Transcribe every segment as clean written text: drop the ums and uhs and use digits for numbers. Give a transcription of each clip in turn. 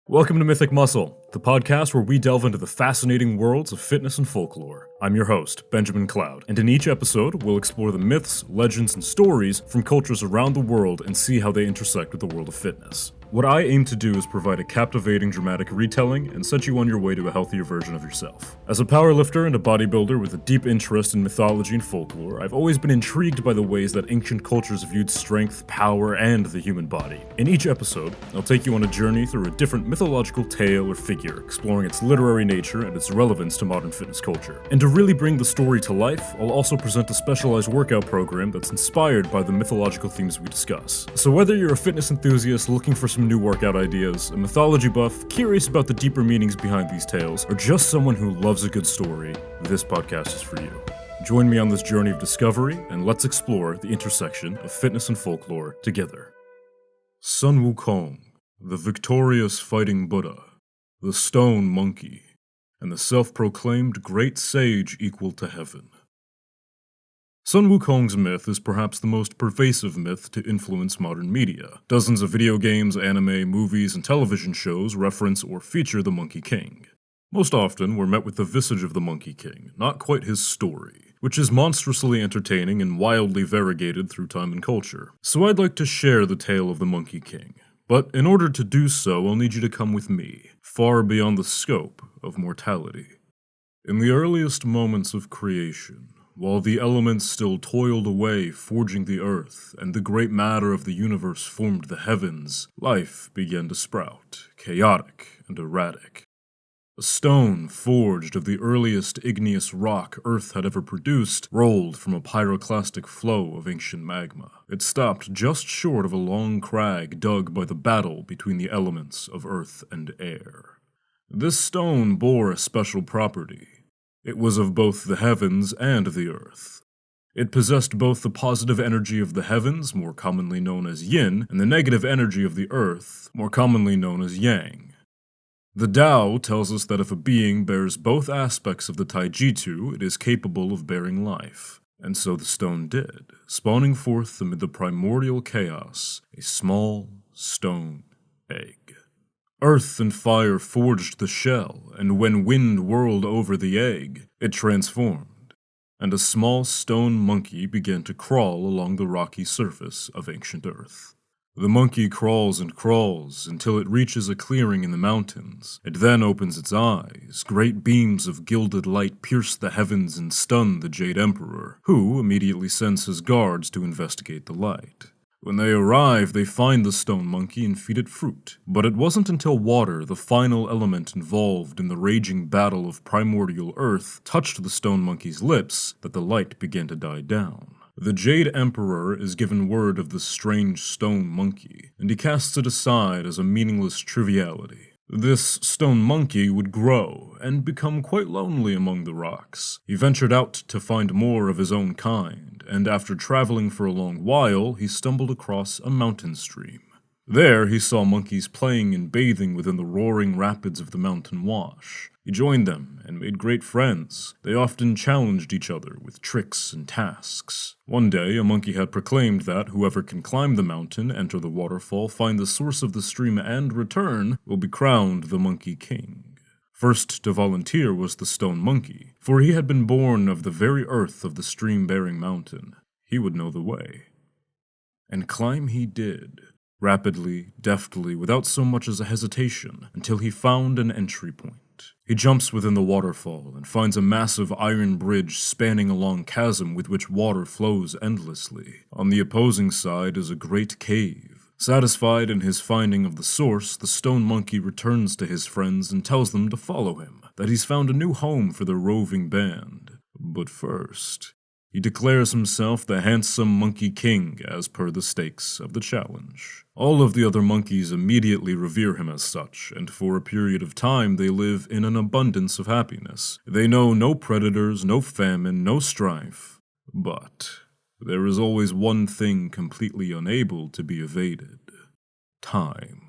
Welcome to Mythic Muscle, the podcast where we delve into the fascinating worlds of fitness and folklore. I'm your host, Benjamin Cloud, and in each episode, we'll explore the myths, legends, and stories from cultures around the world and see how they intersect with the world of fitness. What I aim to do is provide a captivating dramatic retelling and set you on your way to a healthier version of yourself. As a powerlifter and a bodybuilder with a deep interest in mythology and folklore, I've always been intrigued by the ways that ancient cultures viewed strength, power, and the human body. In each episode, I'll take you on a journey through a different mythological tale or figure, exploring its literary nature and its relevance to modern fitness culture. And to really bring the story to life, I'll also present a specialized workout program that's inspired by the mythological themes we discuss. So whether you're a fitness enthusiast looking for some new workout ideas, a mythology buff curious about the deeper meanings behind these tales, or just someone who loves a good story, this podcast is for you. Join me on this journey of discovery, and let's explore the intersection of fitness and folklore together. Sun Wukong, the victorious fighting Buddha, the stone monkey, and the self-proclaimed great sage equal to heaven. Sun Wukong's myth is perhaps the most pervasive myth to influence modern media. Dozens of video games, anime, movies, and television shows reference or feature the Monkey King. Most often, we're met with the visage of the Monkey King, not quite his story, which is monstrously entertaining and wildly variegated through time and culture. So I'd like to share the tale of the Monkey King. But in order to do so, I'll need you to come with me, far beyond the scope of mortality. In the earliest moments of creation, while the elements still toiled away forging the earth, and the great matter of the universe formed the heavens, life began to sprout, chaotic and erratic. A stone forged of the earliest igneous rock Earth had ever produced rolled from a pyroclastic flow of ancient magma. It stopped just short of a long crag dug by the battle between the elements of earth and air. This stone bore a special property. It was of both the heavens and the earth. It possessed both the positive energy of the heavens, more commonly known as yin, and the negative energy of the earth, more commonly known as yang. The Tao tells us that if a being bears both aspects of the Taijitu, it is capable of bearing life. And so the stone did, spawning forth amid the primordial chaos, a small stone egg. Earth and fire forged the shell, and when wind whirled over the egg, it transformed, and a small stone monkey began to crawl along the rocky surface of ancient Earth. The monkey crawls and crawls until it reaches a clearing in the mountains. It then opens its eyes. Great beams of gilded light pierce the heavens and stun the Jade Emperor, who immediately sends his guards to investigate the light. When they arrive, they find the stone monkey and feed it fruit. But it wasn't until water, the final element involved in the raging battle of primordial earth, touched the stone monkey's lips that the light began to die down. The Jade Emperor is given word of the strange stone monkey, and he casts it aside as a meaningless triviality. This stone monkey would grow and become quite lonely among the rocks. He ventured out to find more of his own kind, and after traveling for a long while, he stumbled across a mountain stream. There, he saw monkeys playing and bathing within the roaring rapids of the mountain wash. He joined them and made great friends. They often challenged each other with tricks and tasks. One day, a monkey had proclaimed that whoever can climb the mountain, enter the waterfall, find the source of the stream, and return, will be crowned the Monkey King. First to volunteer was the stone monkey, for he had been born of the very earth of the stream-bearing mountain. He would know the way. And climb he did, rapidly, deftly, without so much as a hesitation, until he found an entry point. He jumps within the waterfall and finds a massive iron bridge spanning a long chasm with which water flows endlessly. On the opposing side is a great cave. Satisfied in his finding of the source, the stone monkey returns to his friends and tells them to follow him, that he's found a new home for their roving band. But first, he declares himself the handsome Monkey King as per the stakes of the challenge. All of the other monkeys immediately revere him as such, and for a period of time they live in an abundance of happiness. They know no predators, no famine, no strife. But there is always one thing completely unable to be evaded: time.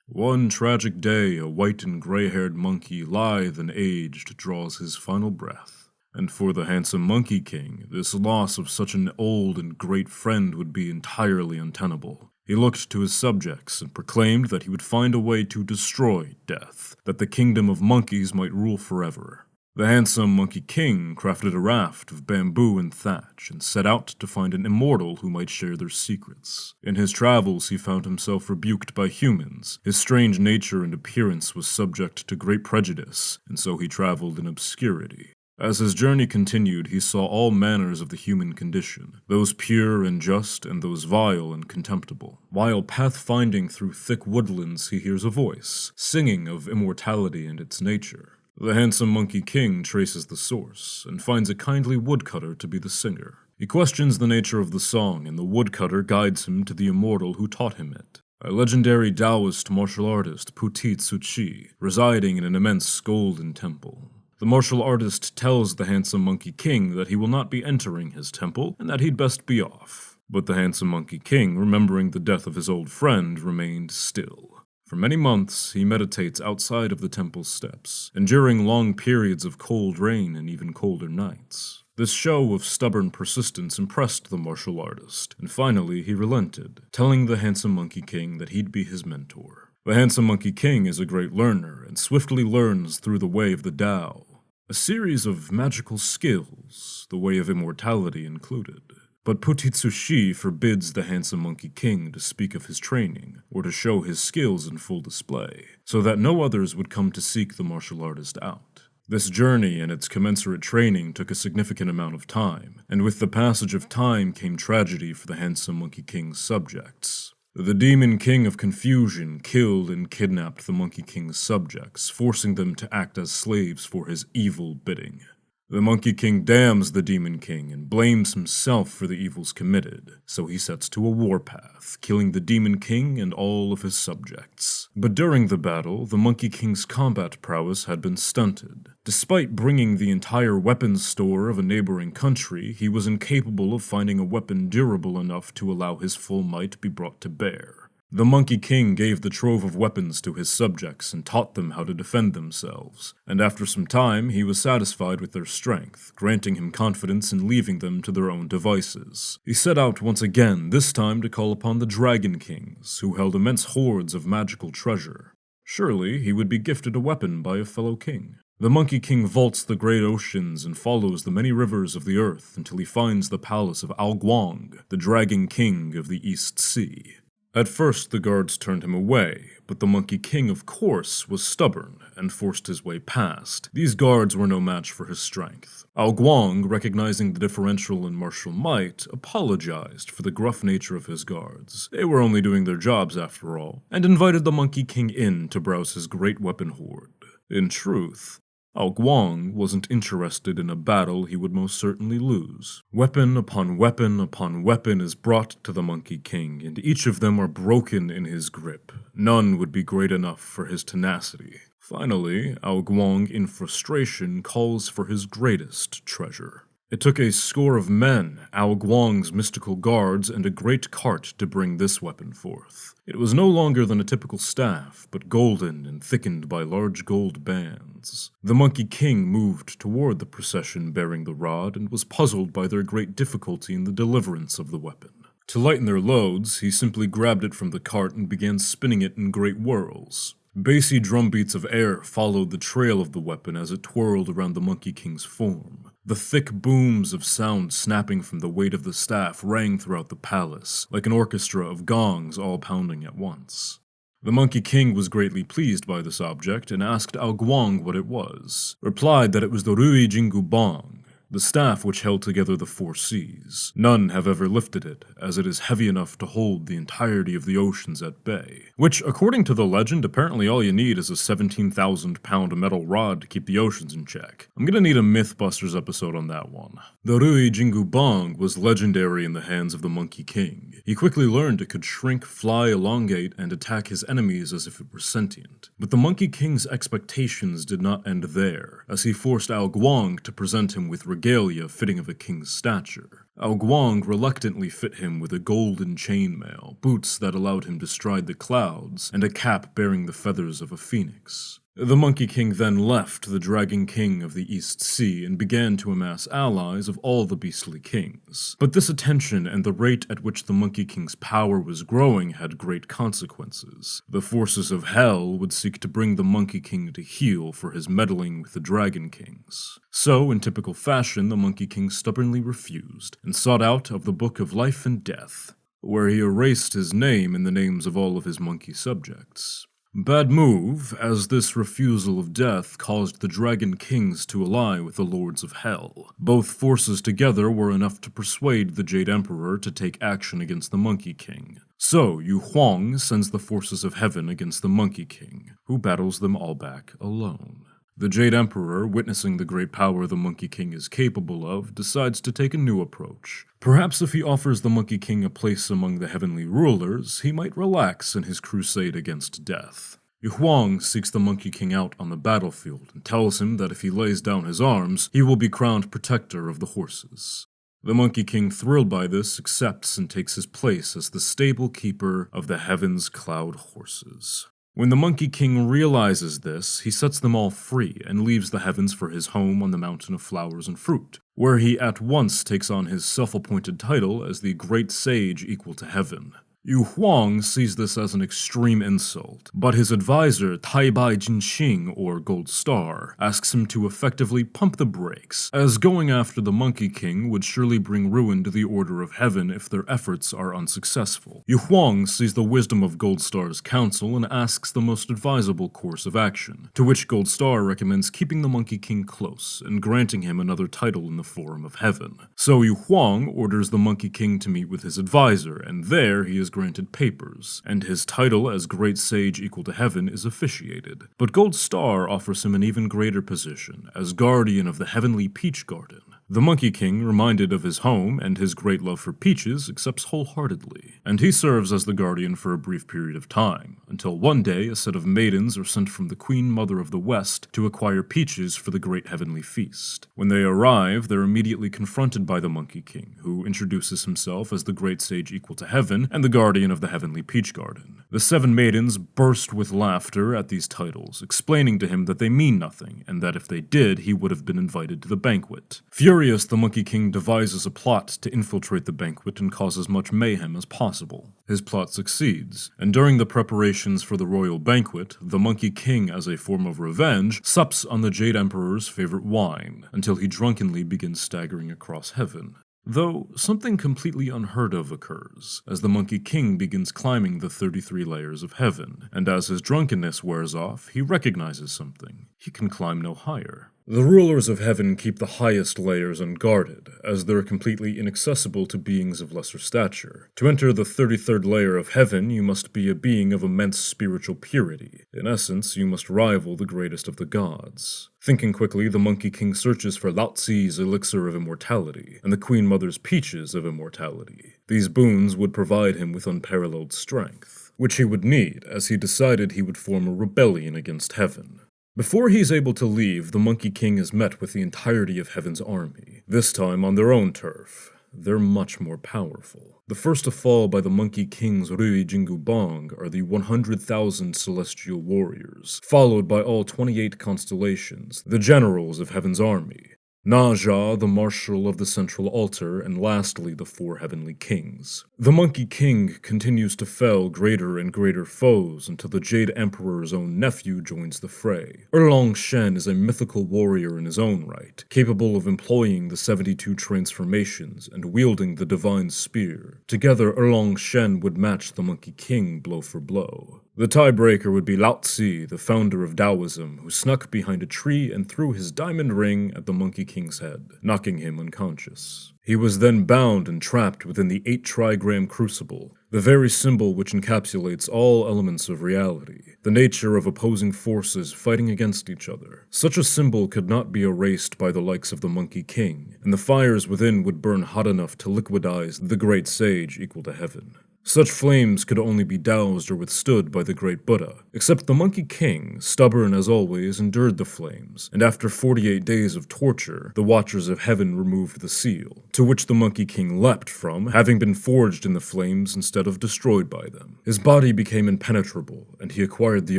One tragic day, a white and gray-haired monkey, lithe and aged, draws his final breath. And for the handsome Monkey King, this loss of such an old and great friend would be entirely untenable. He looked to his subjects and proclaimed that he would find a way to destroy death, that the kingdom of monkeys might rule forever. The handsome Monkey King crafted a raft of bamboo and thatch and set out to find an immortal who might share their secrets. In his travels, he found himself rebuked by humans. His strange nature and appearance was subject to great prejudice, and so he traveled in obscurity. As his journey continued, he saw all manners of the human condition, those pure and just and those vile and contemptible. While pathfinding through thick woodlands, he hears a voice, singing of immortality and its nature. The handsome Monkey King traces the source, and finds a kindly woodcutter to be the singer. He questions the nature of the song, and the woodcutter guides him to the immortal who taught him it. A legendary Taoist martial artist, Puti Tsuchi, residing in an immense golden temple. The martial artist tells the handsome Monkey King that he will not be entering his temple, and that he'd best be off. But the handsome Monkey King, remembering the death of his old friend, remained still. For many months, he meditates outside of the temple's steps, enduring long periods of cold rain and even colder nights. This show of stubborn persistence impressed the martial artist, and finally he relented, telling the handsome Monkey King that he'd be his mentor. The handsome Monkey King is a great learner, and swiftly learns through the way of the Tao, a series of magical skills, the way of immortality included. But Putitsushi forbids the handsome Monkey King to speak of his training, or to show his skills in full display, so that no others would come to seek the martial artist out. This journey and its commensurate training took a significant amount of time, and with the passage of time came tragedy for the handsome Monkey King's subjects. The Demon King of Confusion killed and kidnapped the Monkey King's subjects, forcing them to act as slaves for his evil bidding. The Monkey King damns the Demon King and blames himself for the evils committed, so he sets to a warpath, killing the Demon King and all of his subjects. But during the battle, the Monkey King's combat prowess had been stunted. Despite bringing the entire weapons store of a neighboring country, he was incapable of finding a weapon durable enough to allow his full might be brought to bear. The Monkey King gave the trove of weapons to his subjects and taught them how to defend themselves, and after some time he was satisfied with their strength, granting him confidence in leaving them to their own devices. He set out once again, this time to call upon the Dragon Kings, who held immense hoards of magical treasure. Surely he would be gifted a weapon by a fellow king. The Monkey King vaults the great oceans and follows the many rivers of the earth until he finds the palace of Guang, the Dragon King of the East Sea. At first, the guards turned him away, but the Monkey King, of course, was stubborn and forced his way past. These guards were no match for his strength. Guang, recognizing the differential in martial might, apologized for the gruff nature of his guards. They were only doing their jobs after all, and invited the Monkey King in to browse his great weapon hoard. In truth, Guang wasn't interested in a battle he would most certainly lose. Weapon upon weapon upon weapon is brought to the Monkey King, and each of them are broken in his grip. None would be great enough for his tenacity. Finally, Guang, in frustration, calls for his greatest treasure. It took a score of men, Guang's mystical guards, and a great cart to bring this weapon forth. It was no longer than a typical staff, but golden and thickened by large gold bands. The Monkey King moved toward the procession bearing the rod and was puzzled by their great difficulty in the deliverance of the weapon. To lighten their loads, he simply grabbed it from the cart and began spinning it in great whirls. Bassy drumbeats of air followed the trail of the weapon as it twirled around the Monkey King's form. The thick booms of sound snapping from the weight of the staff rang throughout the palace, like an orchestra of gongs all pounding at once. The Monkey King was greatly pleased by this object and asked Guang what it was, replied that it was the Rui Jingu Bong, the staff which held together the 4 seas. None have ever lifted it, as it is heavy enough to hold the entirety of the oceans at bay. Which, according to the legend, apparently all you need is a 17,000-pound metal rod to keep the oceans in check. I'm gonna need a Mythbusters episode on that one. The Rui Jingu Bong was legendary in the hands of the Monkey King. He quickly learned it could shrink, fly, elongate, and attack his enemies as if it were sentient. But the Monkey King's expectations did not end there, as he forced Guang to present him with regalia fitting of a king's stature. Guang reluctantly fit him with a golden chainmail, boots that allowed him to stride the clouds, and a cap bearing the feathers of a phoenix. The Monkey King then left the Dragon King of the East Sea and began to amass allies of all the beastly kings. But this attention and the rate at which the Monkey King's power was growing had great consequences. The forces of hell would seek to bring the Monkey King to heel for his meddling with the Dragon Kings. So, in typical fashion, the Monkey King stubbornly refused and sought out of the Book of Life and Death, where he erased his name and the names of all of his monkey subjects. Bad move, as this refusal of death caused the Dragon Kings to ally with the Lords of Hell. Both forces together were enough to persuade the Jade Emperor to take action against the Monkey King. So, Yu Huang sends the forces of heaven against the Monkey King, who battles them all back alone. The Jade Emperor, witnessing the great power the Monkey King is capable of, decides to take a new approach. Perhaps if he offers the Monkey King a place among the heavenly rulers, he might relax in his crusade against death. Yu Huang seeks the Monkey King out on the battlefield and tells him that if he lays down his arms, he will be crowned protector of the horses. The Monkey King, thrilled by this, accepts and takes his place as the stable keeper of the heaven's cloud horses. When the Monkey King realizes this, he sets them all free and leaves the heavens for his home on the Mountain of Flowers and Fruit, where he at once takes on his self-appointed title as the Great Sage Equal to Heaven. Yu Huang sees this as an extreme insult, but his advisor, Tai Bai Jinxing, or Gold Star, asks him to effectively pump the brakes, as going after the Monkey King would surely bring ruin to the Order of Heaven if their efforts are unsuccessful. Yu Huang sees the wisdom of Gold Star's counsel and asks the most advisable course of action, to which Gold Star recommends keeping the Monkey King close and granting him another title in the Forum of Heaven. So Yu Huang orders the Monkey King to meet with his advisor, and there he is granted papers, and his title as Great Sage Equal to Heaven is officiated. But Gold Star offers him an even greater position, as Guardian of the Heavenly Peach Garden. The Monkey King, reminded of his home and his great love for peaches, accepts wholeheartedly, and he serves as the guardian for a brief period of time, until one day a set of maidens are sent from the Queen Mother of the West to acquire peaches for the Great Heavenly Feast. When they arrive, they're immediately confronted by the Monkey King, who introduces himself as the Great Sage Equal to Heaven and the guardian of the Heavenly Peach Garden. The 7 maidens burst with laughter at these titles, explaining to him that they mean nothing, and that if they did, he would have been invited to the banquet. Furious, the Monkey King devises a plot to infiltrate the banquet and cause as much mayhem as possible. His plot succeeds, and during the preparations for the royal banquet, the Monkey King, as a form of revenge, sups on the Jade Emperor's favorite wine, until he drunkenly begins staggering across heaven. Though, something completely unheard of occurs, as the Monkey King begins climbing the 33 layers of heaven, and as his drunkenness wears off, he recognizes something. He can climb no higher. The rulers of heaven keep the highest layers unguarded, as they're completely inaccessible to beings of lesser stature. To enter the 33rd layer of heaven, you must be a being of immense spiritual purity. In essence, you must rival the greatest of the gods. Thinking quickly, the Monkey King searches for Lao Tzu's elixir of immortality, and the Queen Mother's peaches of immortality. These boons would provide him with unparalleled strength, which he would need, as he decided he would form a rebellion against heaven. Before he's able to leave, the Monkey King is met with the entirety of Heaven's army, this time on their own turf. They're much more powerful. The first to fall by the Monkey King's Rui Jingu Bong are the 100,000 celestial warriors, followed by all 28 constellations, the generals of Heaven's army. Naja, the marshal of the central altar, and lastly the 4 heavenly kings. The Monkey King continues to fell greater and greater foes until the Jade Emperor's own nephew joins the fray. Erlong Shen is a mythical warrior in his own right, capable of employing the 72 transformations and wielding the divine spear. Together, Erlong Shen would match the Monkey King blow for blow. The tiebreaker would be Lao Tzu, the founder of Taoism, who snuck behind a tree and threw his diamond ring at the Monkey King's head, knocking him unconscious. He was then bound and trapped within the 8-trigram crucible, the very symbol which encapsulates all elements of reality, the nature of opposing forces fighting against each other. Such a symbol could not be erased by the likes of the Monkey King, and the fires within would burn hot enough to liquidize the Great Sage Equal to Heaven. Such flames could only be doused or withstood by the great Buddha, except the Monkey King, stubborn as always, endured the flames, and after 48 days of torture, the Watchers of Heaven removed the seal, to which the Monkey King leapt from, having been forged in the flames instead of destroyed by them. His body became impenetrable, and he acquired the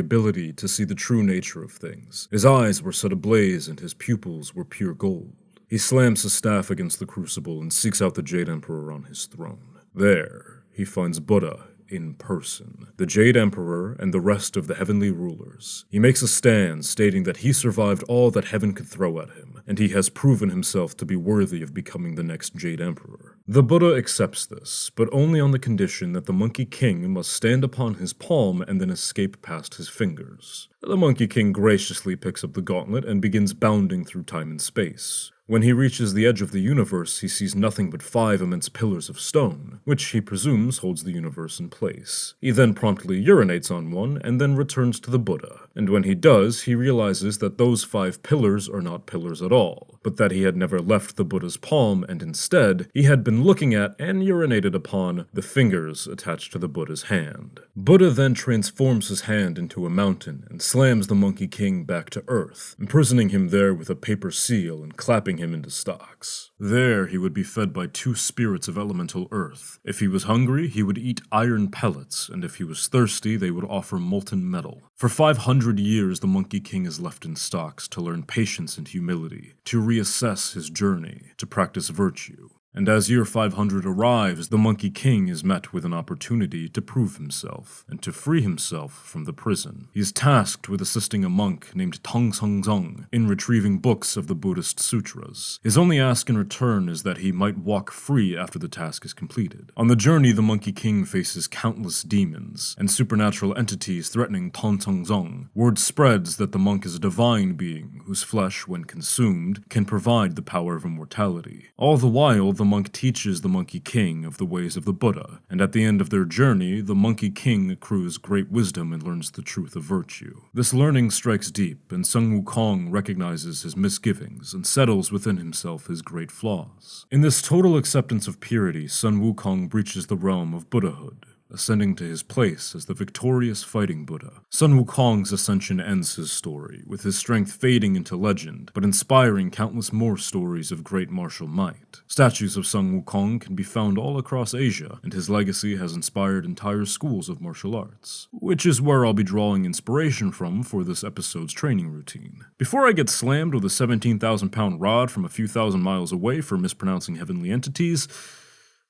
ability to see the true nature of things. His eyes were set ablaze, and his pupils were pure gold. He slams his staff against the crucible and seeks out the Jade Emperor on his throne. There, he finds Buddha in person, the Jade Emperor and the rest of the heavenly rulers. He makes a stand stating that he survived all that heaven could throw at him, and he has proven himself to be worthy of becoming the next Jade Emperor. The Buddha accepts this, but only on the condition that the Monkey King must stand upon his palm and then escape past his fingers. The Monkey King graciously picks up the gauntlet and begins bounding through time and space. When he reaches the edge of the universe, he sees nothing but 5 immense pillars of stone, which he presumes holds the universe in place. He then promptly urinates on one, and then returns to the Buddha. And when he does, he realizes that those 5 pillars are not pillars at all, but that he had never left the Buddha's palm, and instead, he had been looking at and urinated upon the fingers attached to the Buddha's hand. Buddha then transforms his hand into a mountain and slams the Monkey King back to earth, imprisoning him there with a paper seal and clapping him into stocks. There, he would be fed by 2 spirits of elemental earth. If he was hungry, he would eat iron pellets, and if he was thirsty, they would offer molten metal. For 500 years, the Monkey King is left in stocks to learn patience and humility, to reassess his journey, to practice virtue. And as year 500 arrives, the Monkey King is met with an opportunity to prove himself, and to free himself from the prison. He is tasked with assisting a monk named Tong Song Zong in retrieving books of the Buddhist sutras. His only ask in return is that he might walk free after the task is completed. On the journey, the Monkey King faces countless demons and supernatural entities threatening Tong Song Zong. Word spreads that the monk is a divine being whose flesh, when consumed, can provide the power of immortality. All the while, the monk teaches the Monkey King of the ways of the Buddha, and at the end of their journey, the Monkey King accrues great wisdom and learns the truth of virtue. This learning strikes deep, and Sun Wukong recognizes his misgivings and settles within himself his great flaws. In this total acceptance of purity, Sun Wukong breaches the realm of Buddhahood, ascending to his place as the victorious fighting Buddha. Sun Wukong's ascension ends his story, with his strength fading into legend, but inspiring countless more stories of great martial might. Statues of Sun Wukong can be found all across Asia, and his legacy has inspired entire schools of martial arts, which is where I'll be drawing inspiration from for this episode's training routine. Before I get slammed with a 17,000-pound rod from a few thousand miles away for mispronouncing heavenly entities,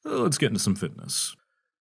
let's get into some fitness.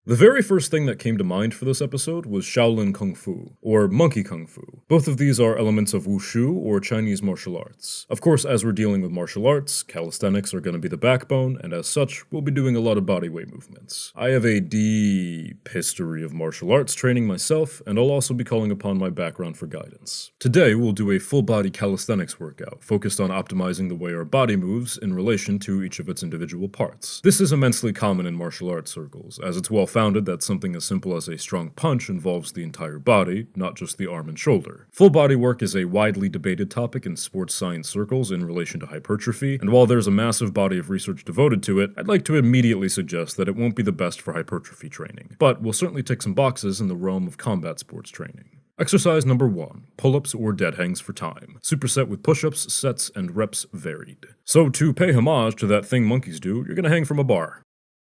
The very first thing that came to mind for this episode was Shaolin Kung Fu, or Monkey Kung Fu. Both of these are elements of Wushu, or Chinese martial arts. Of course, as we're dealing with martial arts, calisthenics are going to be the backbone, and as such, we'll be doing a lot of bodyweight movements. I have a deep history of martial arts training myself, and I'll also be calling upon my background for guidance. Today, we'll do a full-body calisthenics workout, focused on optimizing the way our body moves in relation to each of its individual parts. This is immensely common in martial arts circles, as it's well founded that something as simple as a strong punch involves the entire body, not just the arm and shoulder. Full body work is a widely debated topic in sports science circles in relation to hypertrophy, and while there's a massive body of research devoted to it, I'd like to immediately suggest that it won't be the best for hypertrophy training, but will certainly tick some boxes in the realm of combat sports training. Exercise number 1, pull-ups or dead hangs for time. Superset with push-ups, sets, and reps varied. So to pay homage to that thing monkeys do, you're gonna hang from a bar.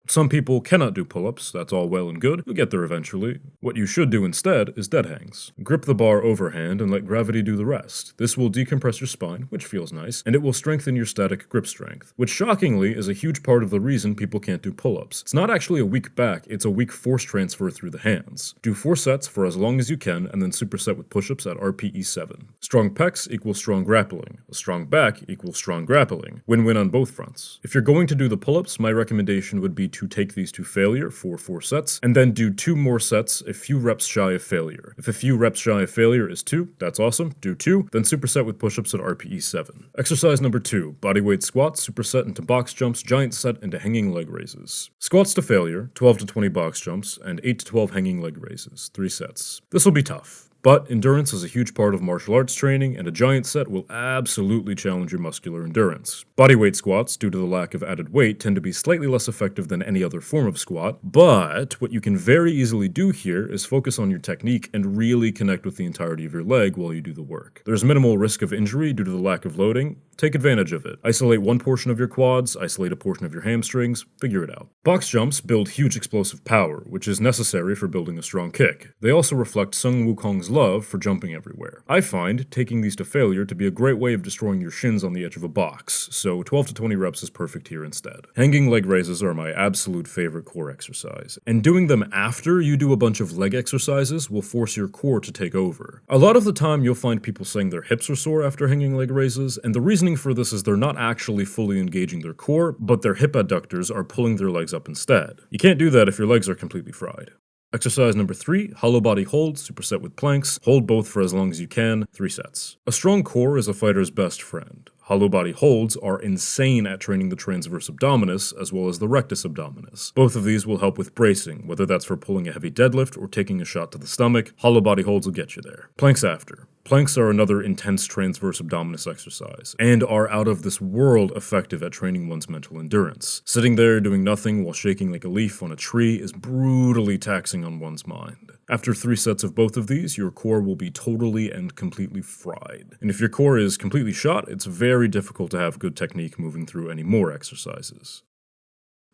Some people cannot do pull-ups, that's all well and good, you'll get there eventually. What you should do instead is dead hangs. Grip the bar overhand and let gravity do the rest. This will decompress your spine, which feels nice, and it will strengthen your static grip strength, which shockingly is a huge part of the reason people can't do pull-ups. It's not actually a weak back, it's a weak force transfer through the hands. Do 4 sets for as long as you can, and then superset with push-ups at RPE 7. Strong pecs equals strong grappling. A strong back equals strong grappling. Win-win on both fronts. If you're going to do the pull-ups, my recommendation would be to take these to failure for 4 sets, and then do 2 more sets a few reps shy of failure. If a few reps shy of failure is 2, that's awesome, do 2, then superset with push-ups at RPE 7. Exercise number 2, bodyweight squats, superset into box jumps, giant set into hanging leg raises. Squats to failure, 12 to 20 box jumps, and 8 to 12 hanging leg raises, 3 sets. This will be tough. But endurance is a huge part of martial arts training, and a giant set will absolutely challenge your muscular endurance. Bodyweight squats, due to the lack of added weight, tend to be slightly less effective than any other form of squat, but what you can very easily do here is focus on your technique and really connect with the entirety of your leg while you do the work. There's minimal risk of injury due to the lack of loading. Take advantage of it. Isolate one portion of your quads, isolate a portion of your hamstrings, figure it out. Box jumps build huge explosive power, which is necessary for building a strong kick. They also reflect Sun Wukong's love for jumping everywhere. I find taking these to failure to be a great way of destroying your shins on the edge of a box, so 12 to 20 reps is perfect here instead. Hanging leg raises are my absolute favorite core exercise, and doing them after you do a bunch of leg exercises will force your core to take over. A lot of the time you'll find people saying their hips are sore after hanging leg raises, and the reasoning for this is they're not actually fully engaging their core, but their hip adductors are pulling their legs up instead. You can't do that if your legs are completely fried. Exercise number 3, hollow body holds, superset with planks. Hold both for as long as you can, 3 sets. A strong core is a fighter's best friend. Hollow body holds are insane at training the transverse abdominis as well as the rectus abdominis. Both of these will help with bracing, whether that's for pulling a heavy deadlift or taking a shot to the stomach. Hollow body holds will get you there. Planks after. Planks are another intense transverse abdominis exercise, and are out of this world effective at training one's mental endurance. Sitting there doing nothing while shaking like a leaf on a tree is brutally taxing on one's mind. After 3 sets of both of these, your core will be totally and completely fried. And if your core is completely shot, it's very difficult to have good technique moving through any more exercises.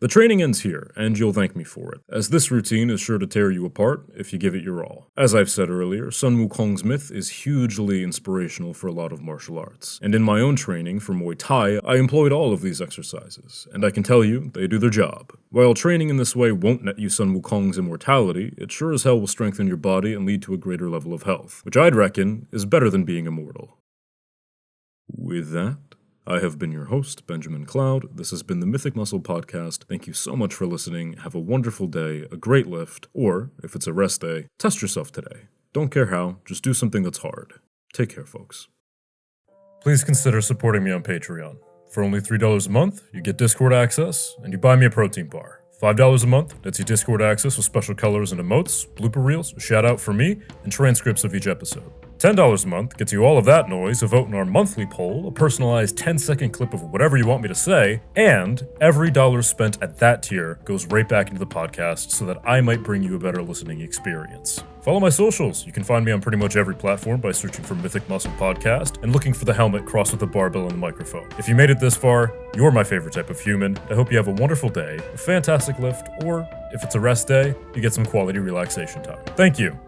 The training ends here, and you'll thank me for it, as this routine is sure to tear you apart if you give it your all. As I've said earlier, Sun Wukong's myth is hugely inspirational for a lot of martial arts, and in my own training for Muay Thai, I employed all of these exercises, and I can tell you, they do their job. While training in this way won't net you Sun Wukong's immortality, it sure as hell will strengthen your body and lead to a greater level of health, which I'd reckon is better than being immortal. With that, I have been your host, Benjamin Cloud. This has been the Mythic Muscle podcast. Thank you so much for listening. Have a wonderful day, a great lift, or, if it's a rest day, test yourself today. Don't care how, just do something that's hard. Take care, folks. Please consider supporting me on Patreon. For only $3 a month, you get Discord access, and you buy me a protein bar. $5 a month gets you Discord access with special colors and emotes, blooper reels, a shout out from me, and transcripts of each episode. $10 a month gets you all of that noise, a vote in our monthly poll, a personalized 10-second clip of whatever you want me to say, and every dollar spent at that tier goes right back into the podcast so that I might bring you a better listening experience. Follow my socials. You can find me on pretty much every platform by searching for Mythic Muscle Podcast and looking for the helmet crossed with the barbell and the microphone. If you made it this far, you're my favorite type of human. I hope you have a wonderful day, a fantastic lift, or if it's a rest day, you get some quality relaxation time. Thank you.